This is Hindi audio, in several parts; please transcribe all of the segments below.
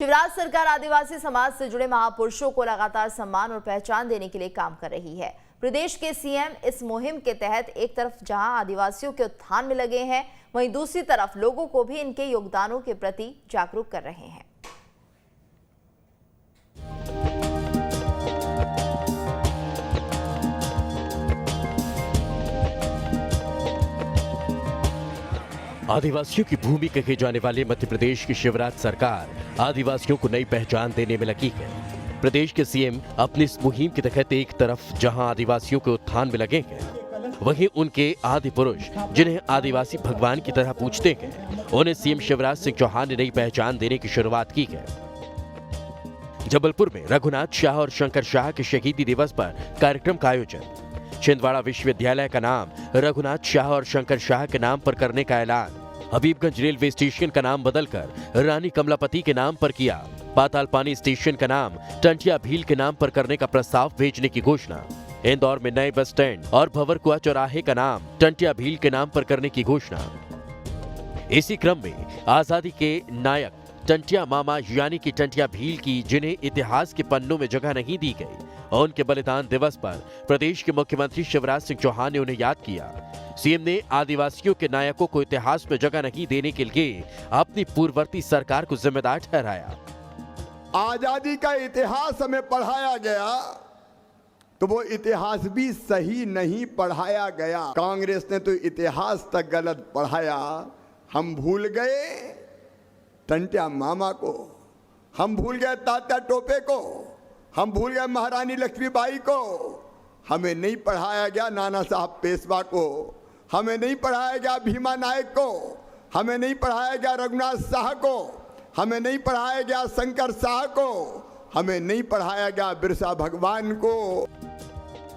शिवराज सरकार आदिवासी समाज से जुड़े महापुरुषों को लगातार सम्मान और पहचान देने के लिए काम कर रही है। प्रदेश के सीएम इस मुहिम के तहत एक तरफ जहां आदिवासियों के उत्थान में लगे हैं, वहीं दूसरी तरफ लोगों को भी इनके योगदानों के प्रति जागरूक कर रहे हैं। आदिवासियों की भूमि कहे जाने वाले मध्य प्रदेश की शिवराज सरकार आदिवासियों को नई पहचान देने में लगी है। प्रदेश के सीएम अपनी इस मुहिम के तहत एक तरफ जहां आदिवासियों के उत्थान में लगे हैं, वहीं उनके आदि पुरुष जिन्हें आदिवासी भगवान की तरह पूजते हैं, उन्हें सीएम शिवराज सिंह चौहान ने नई पहचान देने की शुरुआत की है। जबलपुर में रघुनाथ शाह और शंकर शाह के शहीदी दिवस पर कार्यक्रम का आयोजन। छिंदवाड़ा विश्वविद्यालय का नाम रघुनाथ शाह और शंकर शाह के नाम पर करने का ऐलान। हबीबगंज रेलवे स्टेशन का नाम बदलकर रानी कमलापति के नाम पर किया। पातालपानी स्टेशन का नाम टंटिया भील के नाम पर करने का प्रस्ताव भेजने की घोषणा। इंदौर में नए बस स्टैंड और भंवरकुआ चौराहे का नाम टंटिया भील के नाम पर करने की घोषणा। इसी क्रम में आजादी के नायक टंटिया मामा यानी कि टंटिया भील की, जिन्हें इतिहास के पन्नों में जगह नहीं दी गई, और उनके बलिदान दिवस पर प्रदेश के मुख्यमंत्री शिवराज सिंह चौहान ने उन्हें याद किया। सीएम ने आदिवासियों के नायकों को इतिहास में जगह नहीं देने के लिए अपनी पूर्ववर्ती सरकार को जिम्मेदार ठहराया। आजादी का इतिहास हमें पढ़ाया गया तो वो इतिहास भी सही नहीं पढ़ाया गया। कांग्रेस ने तो इतिहास तक गलत पढ़ाया। हम भूल गए टंटिया मामा को, हम भूल गए तात्या टोपे को, हम भूल गए महारानी लक्ष्मीबाई को। हमें नहीं पढ़ाया गया नाना साहब पेशवा को, हमें नहीं पढ़ाया गया भीमा नायक को, हमें नहीं पढ़ाया गया रघुनाथ शाह को, हमें नहीं पढ़ाया गया शंकर शाह को, हमें नहीं पढ़ाया गया बिरसा भगवान को।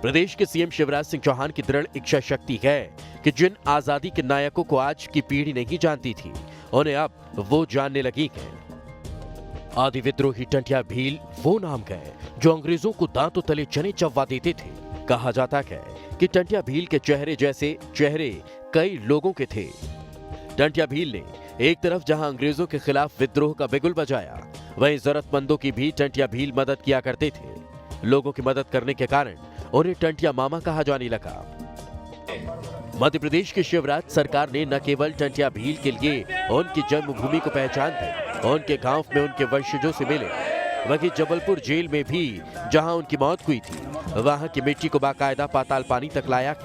प्रदेश के सीएम शिवराज सिंह चौहान की दृढ़ इच्छा शक्ति है कि जिन आजादी के नायकों को आज की पीढ़ी नहीं जानती थी, उन्हें अब वो जानने लगी है। आदि विद्रोही टंटिया भील वो नाम है जो अंग्रेजों को दांतों तले चने चबवा देते थे। कहा जाता है कि टंटिया भील के चेहरे जैसे चेहरे कई लोगों के थे। टंटिया भील ने एक तरफ जहां अंग्रेजों के खिलाफ विद्रोह का बिगुल बजाया, वहीं जरूरतमंदों की भी टंटिया भील मदद किया करते थे। लोगों की मदद करने के कारण उन्हें टंटिया मामा कहा जाने लगा। मध्य प्रदेश की शिवराज सरकार ने न केवल टंटिया भील के लिए उनकी जन्मभूमि को पहचान दी, उनके गांव में उनके वंशजों से मिले, वहीं जबलपुर जेल में भी जहां उनकी मौत हुई थी, वहां की मिट्टी को बाकायदा पातालपानी तक लाया।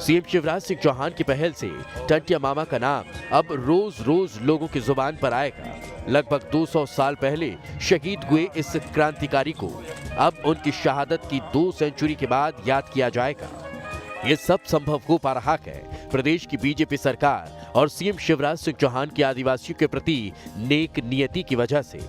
सीएम शिवराज सिंह चौहान की पहल से टंटिया मामा का नाम अब रोज रोज लोगों की जुबान पर आएगा। लगभग 200 साल पहले शहीद हुए इस क्रांतिकारी को अब उनकी शहादत की 2 सेंचुरी के बाद याद किया जाएगा। ये सब संभव हो पा रहा है प्रदेश की बीजेपी सरकार और सीएम शिवराज सिंह चौहान की आदिवासियों के प्रति नेक नियति की वजह से।